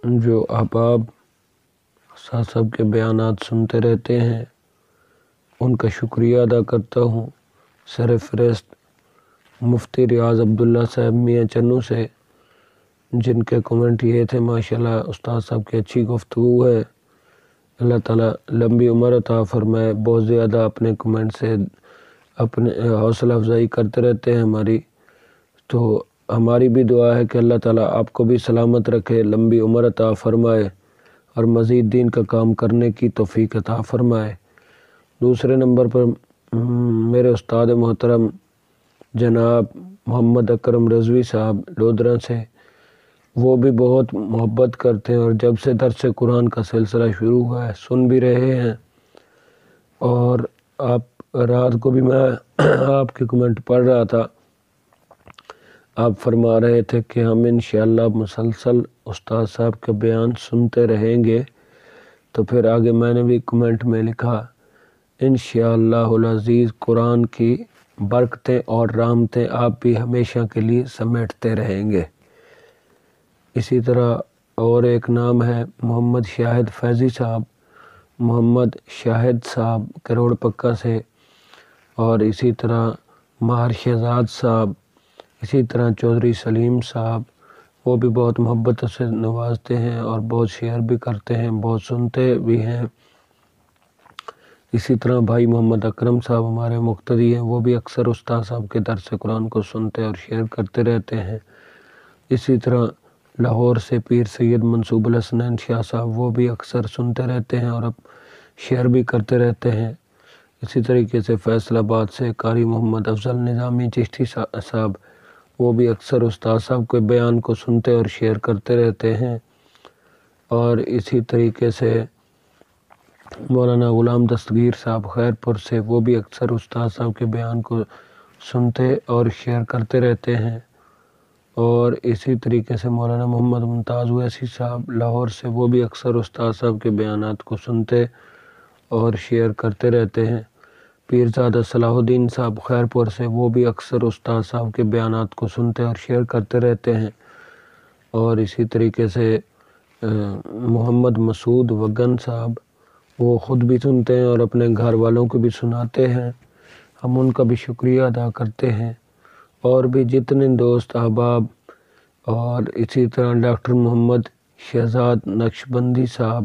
جو احباب صاحب کے بیانات سنتے رہتے ہیں ان کا شکریہ ادا کرتا ہوں۔ سرفہرست مفتی ریاض عبداللہ صاحب میاں چنو سے، جن کے کمنٹ یہ تھے ماشاءاللہ استاد صاحب کی اچھی گفتگو ہے، اللہ تعالیٰ لمبی عمر عطا فرمائے۔ بہت زیادہ اپنے کمنٹ سے اپنے حوصلہ افزائی کرتے رہتے ہیں ہماری، تو ہماری بھی دعا ہے کہ اللہ تعالیٰ آپ کو بھی سلامت رکھے، لمبی عمر عطا فرمائے اور مزید دین کا کام کرنے کی توفیق عطا فرمائے۔ دوسرے نمبر پر میرے استاد محترم جناب محمد اکرم رضوی صاحب لودھرا سے، وہ بھی بہت محبت کرتے ہیں اور جب سے درس قرآن کا سلسلہ شروع ہوا ہے سن بھی رہے ہیں، اور رات کو بھی میں آپ کے کمنٹ پڑھ رہا تھا، آپ فرما رہے تھے کہ ہم انشاءاللہ مسلسل استاد صاحب کا بیان سنتے رہیں گے، تو پھر آگے میں نے بھی کمنٹ میں لکھا انشاءاللہ العزیز قرآن کی برکتیں اور رحمتیں آپ بھی ہمیشہ کے لیے سمیٹتے رہیں گے۔ اسی طرح اور ایک نام ہے محمد شاہد فیضی صاحب، محمد شاہد صاحب کروڑ پکا سے، اور اسی طرح ماہر شہزاد صاحب، اسی طرح چودھری سلیم صاحب، وہ بھی بہت محبت سے نوازتے ہیں اور بہت شیئر بھی کرتے ہیں، بہت سنتے بھی ہیں۔ اسی طرح بھائی محمد اکرم صاحب ہمارے مقتدی ہیں، وہ بھی اکثر استاد صاحب کے درس قرآن کو سنتے اور شیئر کرتے رہتے ہیں۔ اسی طرح لاہور سے پیر سید منصوب الحسنین شاہ صاحب، وہ بھی اکثر سنتے رہتے ہیں اور اب شیئر بھی کرتے رہتے ہیں۔ اسی طریقے سے فیصل آباد سے قاری محمد افضل نظامی چشتی صاحب، وہ بھی اکثر استاد صاحب کے بیان کو سنتے اور شیئر کرتے رہتے ہیں۔ اور اسی طریقے سے مولانا غلام دستگیر صاحب خیر پور سے، وہ بھی اکثر استاد صاحب کے بیان کو سنتے اور شیئر کرتے رہتے ہیں۔ اور اسی طریقے سے مولانا محمد ممتاز اویسی صاحب لاہور سے، وہ بھی اکثر استاد صاحب کے بیانات کو سنتے اور شیئر کرتے رہتے ہیں۔ پیرزادہ صلاح الدین صاحب خیر پور سے، وہ بھی اکثر استاد صاحب کے بیانات کو سنتے اور شیئر کرتے رہتے ہیں۔ اور اسی طریقے سے محمد مسعود وگن صاحب، وہ خود بھی سنتے ہیں اور اپنے گھر والوں کو بھی سناتے ہیں، ہم ان کا بھی شکریہ ادا کرتے ہیں۔ اور بھی جتنے دوست احباب، اور اسی طرح ڈاکٹر محمد شہزاد نقشبندی صاحب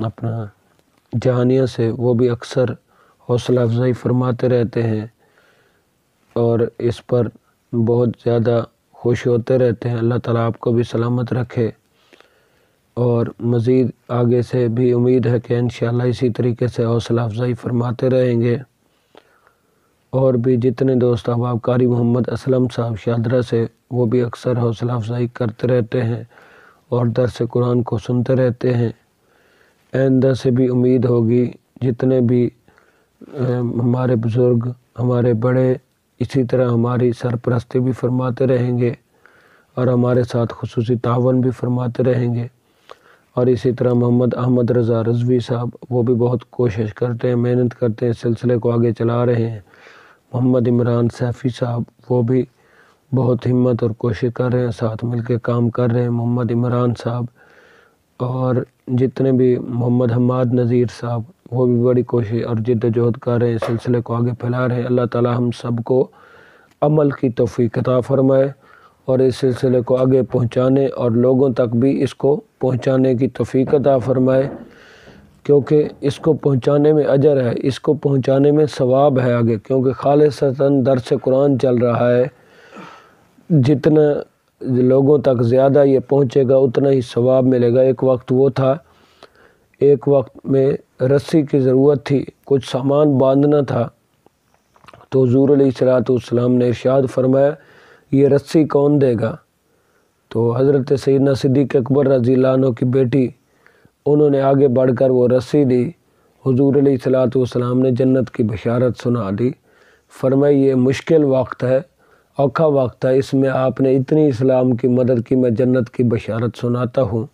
اپنا جہانیہ سے، وہ بھی اکثر حوصلہ افزائی فرماتے رہتے ہیں اور اس پر بہت زیادہ خوش ہوتے رہتے ہیں۔ اللہ تعالیٰ آپ کو بھی سلامت رکھے، اور مزید آگے سے بھی امید ہے کہ انشاءاللہ اسی طریقے سے حوصلہ افزائی فرماتے رہیں گے۔ اور بھی جتنے دوست احباب، قاری محمد اسلم صاحب شاہدرہ سے، وہ بھی اکثر حوصلہ افزائی کرتے رہتے ہیں اور درس قرآن کو سنتے رہتے ہیں۔ آئندہ سے بھی امید ہوگی جتنے بھی ہمارے بزرگ، ہمارے بڑے اسی طرح ہماری سرپرستی بھی فرماتے رہیں گے اور ہمارے ساتھ خصوصی تعاون بھی فرماتے رہیں گے۔ اور اسی طرح محمد احمد رضا رضوی صاحب، وہ بھی بہت کوشش کرتے ہیں، محنت کرتے ہیں، سلسلے کو آگے چلا رہے ہیں۔ محمد عمران سیفی صاحب، وہ بھی بہت ہمت اور کوشش کر رہے ہیں، ساتھ مل کے کام کر رہے ہیں، محمد عمران صاحب۔ اور جتنے بھی محمد حماد نذیر صاحب، وہ بھی بڑی کوشش اور جد و جہد کر رہے ہیں، سلسلے کو آگے پھیلا رہے ہیں۔ اللہ تعالیٰ ہم سب کو عمل کی توفیق عطا فرمائے اور اس سلسلے کو آگے پہنچانے اور لوگوں تک بھی اس کو پہنچانے کی توفیق عطا فرمائے، کیونکہ اس کو پہنچانے میں اجر ہے، اس کو پہنچانے میں ثواب ہے آگے، کیونکہ خالصتاً درس قرآن چل رہا ہے، جتنا لوگوں تک زیادہ یہ پہنچے گا اتنا ہی ثواب ملے گا۔ ایک وقت وہ تھا، ایک وقت میں رسی کی ضرورت تھی، کچھ سامان باندھنا تھا، تو حضور علیہ الصلوۃ والسلام نے ارشاد فرمایا یہ رسی کون دے گا؟ تو حضرت سیدنا صدیق اکبر رضی اللہ عنہ کی بیٹی، انہوں نے آگے بڑھ کر وہ رسی دی، حضور علیہ الصلوۃ والسلام نے جنت کی بشارت سنا دی، فرمایا یہ مشکل وقت ہے، اوکھا وقت ہے، اس میں آپ نے اتنی اسلام کی مدد کی، میں جنت کی بشارت سناتا ہوں۔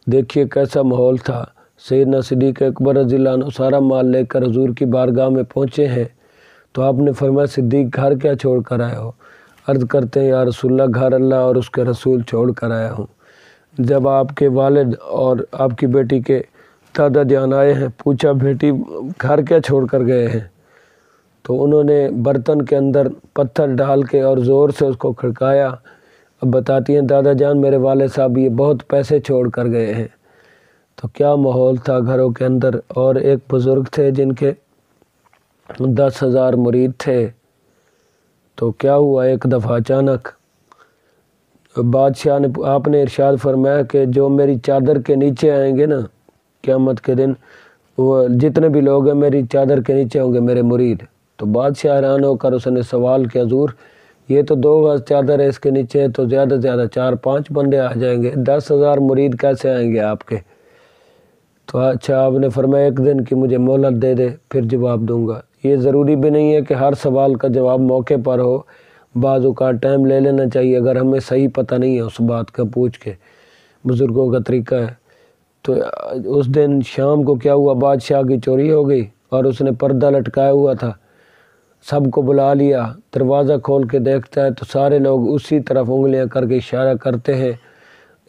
دیکھیے کیسا ماحول تھا، سیدنا صدیق اکبر رضی اللہ عنہ سارا مال لے کر حضور کی بارگاہ میں پہنچے ہیں، تو آپ نے فرمایا صدیق گھر کیا چھوڑ کر آئے ہو؟ عرض کرتے ہیں یا رسول اللہ گھر اللہ اور اس کے رسول چھوڑ کر آیا ہوں۔ جب آپ کے والد اور آپ کی بیٹی کے دادا جان آئے ہیں، پوچھا بیٹی گھر کیا چھوڑ کر گئے ہیں؟ تو انہوں نے برتن کے اندر پتھر ڈال کے اور زور سے اس کو کھڑکایا۔ اب بتاتی ہیں دادا جان میرے والد صاحب یہ بہت پیسے چھوڑ کر گئے ہیں۔ تو کیا ماحول تھا گھروں کے اندر، اور ایک بزرگ تھے جن کے 10,000 مرید تھے۔ تو کیا ہوا، ایک دفعہ اچانک بادشاہ نے آپ نے ارشاد فرمایا کہ جو میری چادر کے نیچے آئیں گے نا قیامت کے دن، وہ جتنے بھی لوگ ہیں میری چادر کے نیچے ہوں گے میرے مرید۔ تو بادشاہ حیران ہو کر اس نے سوال کیا حضور یہ تو 2 گز چادر ہے، اس کے نیچے تو زیادہ سے زیادہ 4-5 بندے آ جائیں گے، 10,000 مرید کیسے آئیں گے آپ کے؟ تو اچھا آپ نے فرمایا 1 دن کی مجھے مہلت دے دے پھر جواب دوں گا۔ یہ ضروری بھی نہیں ہے کہ ہر سوال کا جواب موقع پر ہو، بعض اوقات ٹائم لے لینا چاہیے اگر ہمیں صحیح پتہ نہیں ہے اس بات کا، پوچھ کے، بزرگوں کا طریقہ ہے۔ تو اس دن شام کو کیا ہوا، بادشاہ کی چوری ہو گئی اور اس نے پردہ لٹکایا ہوا تھا، سب کو بلا لیا، دروازہ کھول کے دیکھتا ہے تو سارے لوگ اسی طرف انگلیاں کر کے اشارہ کرتے ہیں،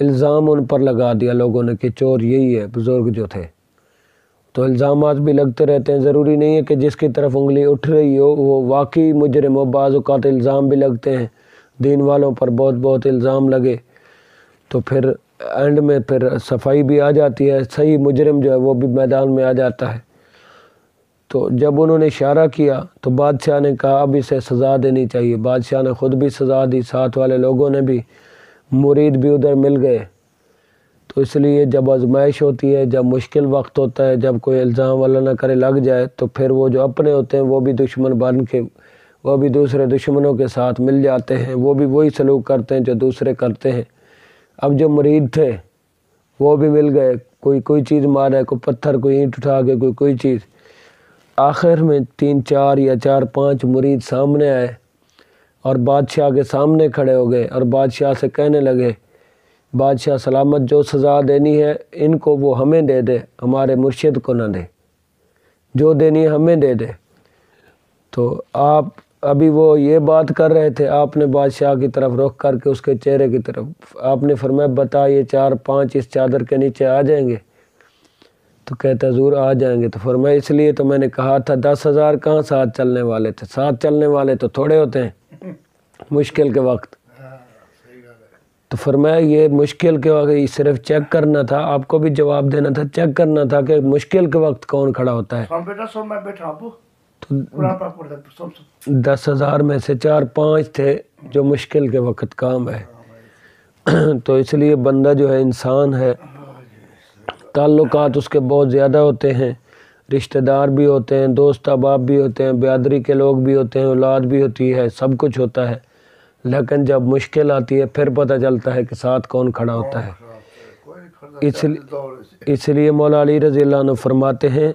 الزام ان پر لگا دیا لوگوں نے کہ چور یہی ہے، بزرگ جو تھے۔ تو الزامات بھی لگتے رہتے ہیں، ضروری نہیں ہے کہ جس کی طرف انگلی اٹھ رہی ہو وہ واقعی مجرم ہو، بعض اوقات الزام بھی لگتے ہیں، دین والوں پر بہت الزام لگے تو پھر اینڈ میں پھر صفائی بھی آ جاتی ہے، صحیح مجرم جو ہے وہ بھی میدان میں آ جاتا ہے۔ تو جب انہوں نے اشارہ کیا تو بادشاہ نے کہا اب اسے سزا دینی چاہیے، بادشاہ نے خود بھی سزا دی، ساتھ والے لوگوں نے بھی، مرید بھی ادھر مل گئے۔ تو اس لیے جب آزمائش ہوتی ہے، جب مشکل وقت ہوتا ہے، جب کوئی الزام اللہ نہ کرے لگ جائے تو پھر وہ جو اپنے ہوتے ہیں وہ بھی دشمن بن کے وہ بھی دوسرے دشمنوں کے ساتھ مل جاتے ہیں، وہ بھی وہی سلوک کرتے ہیں جو دوسرے کرتے ہیں۔ اب جو مرید تھے وہ بھی مل گئے، کوئی چیز مارا ہے، کوئی پتھر، کوئی اینٹ اٹھا کے کوئی چیز۔ آخر میں 3-4 یا 4-5 مرید سامنے آئے اور بادشاہ کے سامنے کھڑے ہو گئے اور بادشاہ سے کہنے لگے بادشاہ سلامت جو سزا دینی ہے ان کو وہ ہمیں دے دے، ہمارے مرشد کو نہ دے، جو دینی ہے ہمیں دے دے۔ تو آپ ابھی وہ یہ بات کر رہے تھے، آپ نے بادشاہ کی طرف رخ کر کے اس کے چہرے کی طرف آپ نے فرمایا بتا یہ 4-5 اس چادر کے نیچے آ جائیں گے؟ تو کہتا حضور آ جائیں گے۔ تو فرمایا اس لیے تو میں نے کہا تھا 10,000 کہاں ساتھ چلنے والے تھے، ساتھ چلنے والے تو تھوڑے ہوتے ہیں مشکل کے وقت۔ تو فرمایا یہ مشکل کے وقت صرف چیک کرنا تھا، آپ کو بھی جواب دینا تھا، چیک کرنا تھا کہ مشکل کے وقت کون کھڑا ہوتا ہے۔ تو 10,000 میں سے 4-5 تھے جو مشکل کے وقت کام ہے۔ تو اس لیے بندہ جو ہے انسان ہے، تعلقات اس کے بہت زیادہ ہوتے ہیں، رشتہ دار بھی ہوتے ہیں، دوست احباب بھی ہوتے ہیں، برادری کے لوگ بھی ہوتے ہیں، اولاد بھی ہوتی ہے، سب کچھ ہوتا ہے، لیکن جب مشکل آتی ہے پھر پتہ چلتا ہے کہ ساتھ کون کھڑا ہوتا ہے۔ اس لیے مولا علی رضی اللہ عنہ فرماتے ہیں،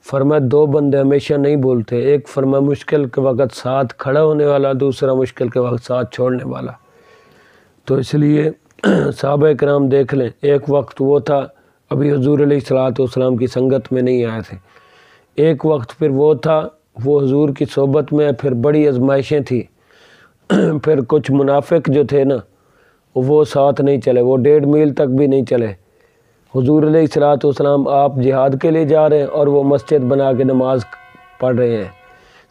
فرمایا 2 بندے ہمیشہ نہیں بولتے، ایک فرمایا مشکل کے وقت ساتھ کھڑا ہونے والا، دوسرا مشکل کے وقت ساتھ چھوڑنے والا۔ تو اس لیے صحابہ کرام دیکھ لیں، ایک وقت وہ تھا ابھی حضور علیہ الصلوۃ والسلام کی سنگت میں نہیں آئے تھے، ایک وقت پھر وہ تھا وہ حضور کی صحبت میں، پھر بڑی آزمائشیں تھیں، پھر کچھ منافق جو تھے نا وہ ساتھ نہیں چلے، وہ 1.5 میل تک بھی نہیں چلے۔ حضور علیہ الصلوۃ والسلام آپ جہاد کے لیے جا رہے ہیں اور وہ مسجد بنا کے نماز پڑھ رہے ہیں،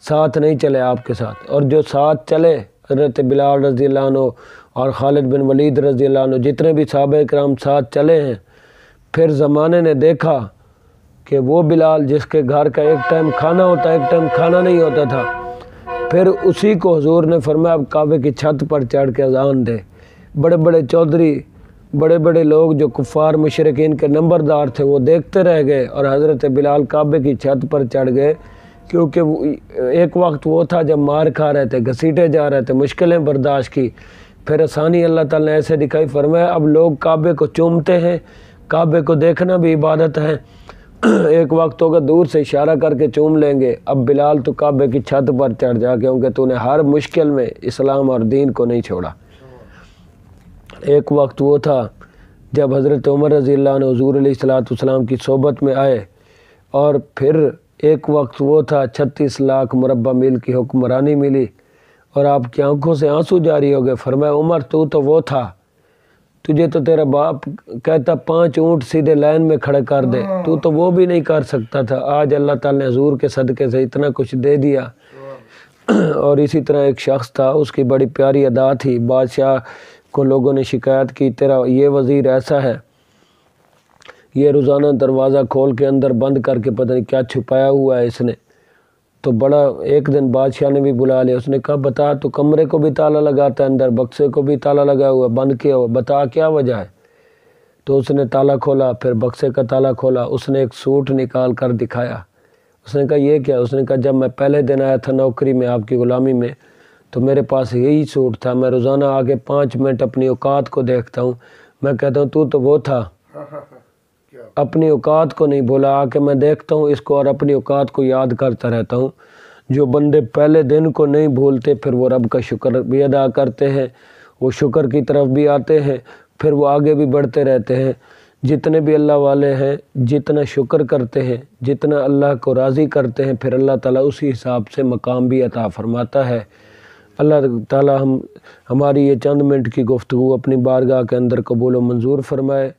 ساتھ نہیں چلے آپ کے ساتھ۔ اور جو ساتھ چلے حضرت بلال رضی اللہ عنہ اور خالد بن ولید رضی اللہ عنہ، جتنے بھی صحابہ کرام ساتھ چلے ہیں، پھر زمانے نے دیکھا کہ وہ بلال جس کے گھر کا ایک ٹائم کھانا ہوتا ایک ٹائم کھانا نہیں ہوتا تھا، پھر اسی کو حضور نے فرمایا اب کعبے کی چھت پر چڑھ کے اذان دے۔ بڑے بڑے چودھری، بڑے بڑے لوگ جو کفار مشرکین کے نمبردار تھے وہ دیکھتے رہ گئے اور حضرت بلال کعبے کی چھت پر چڑھ گئے، کیونکہ ایک وقت وہ تھا جب مار کھا رہے تھے، گھسیٹے جا رہے تھے، مشکلیں برداشت کی، پھر آسانی اللہ تعالیٰ نے ایسے دکھائی، فرمایا اب لوگ کعبے کو چومتے ہیں، کعبے کو دیکھنا بھی عبادت ہے، ایک وقت ہوگا دور سے اشارہ کر کے چوم لیں گے، اب بلال تو کعبے کی چھت پر چڑھ جا، کیونکہ تو نے ہر مشکل میں اسلام اور دین کو نہیں چھوڑا۔ ایک وقت وہ تھا جب حضرت عمر رضی اللہ عنہ حضور علیہ الصلوۃ والسلام کی صحبت میں آئے، اور پھر ایک وقت وہ تھا 36 لاکھ مربع میل کی حکمرانی ملی اور آپ کی آنکھوں سے آنسو جاری ہو گئے۔ فرمایا عمر تو وہ تھا، تجھے تو تیرا باپ کہتا 5 اونٹ سیدھے لائن میں کھڑے کر دے، تو وہ بھی نہیں کر سکتا تھا۔ آج اللہ تعالی نے حضور کے صدقے سے اتنا کچھ دے دیا۔ اور اسی طرح ایک شخص تھا، اس کی بڑی پیاری ادا تھی، بادشاہ کو لوگوں نے شکایت کی تیرا یہ وزیر ایسا ہے، یہ روزانہ دروازہ کھول کے اندر بند کر کے پتہ نہیں کیا چھپایا ہوا ہے اس نے۔ تو بڑا ایک دن بادشاہ نے بھی بلا لیا، اس نے کہا بتا تو کمرے کو بھی تالا لگاتا ہے، اندر بکسے کو بھی تالا لگا ہوا بند کیا ہوا، بتا کیا وجہ ہے؟ تو اس نے تالا کھولا، پھر بکسے کا تالا کھولا، اس نے ایک سوٹ نکال کر دکھایا۔ اس نے کہا یہ کیا؟ اس نے کہا جب میں پہلے دن آیا تھا نوکری میں آپ کی غلامی میں تو میرے پاس یہی سوٹ تھا، میں روزانہ آگے 5 منٹ اپنی اوقات کو دیکھتا ہوں، میں کہتا ہوں تو وہ تھا، اپنی اوقات کو نہیں بولا، آ کے میں دیکھتا ہوں اس کو اور اپنی اوقات کو یاد کرتا رہتا ہوں۔ جو بندے پہلے دن کو نہیں بھولتے پھر وہ رب کا شکر بھی ادا کرتے ہیں، وہ شکر کی طرف بھی آتے ہیں، پھر وہ آگے بھی بڑھتے رہتے ہیں۔ جتنے بھی اللہ والے ہیں جتنا شکر کرتے ہیں، جتنا اللہ کو راضی کرتے ہیں، پھر اللہ تعالیٰ اسی حساب سے مقام بھی عطا فرماتا ہے۔ اللہ تعالیٰ ہماری یہ چند منٹ کی گفتگو اپنی بارگاہ کے اندر قبول و منظور فرمائے۔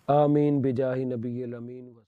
آمین بجاہ نبی الامین۔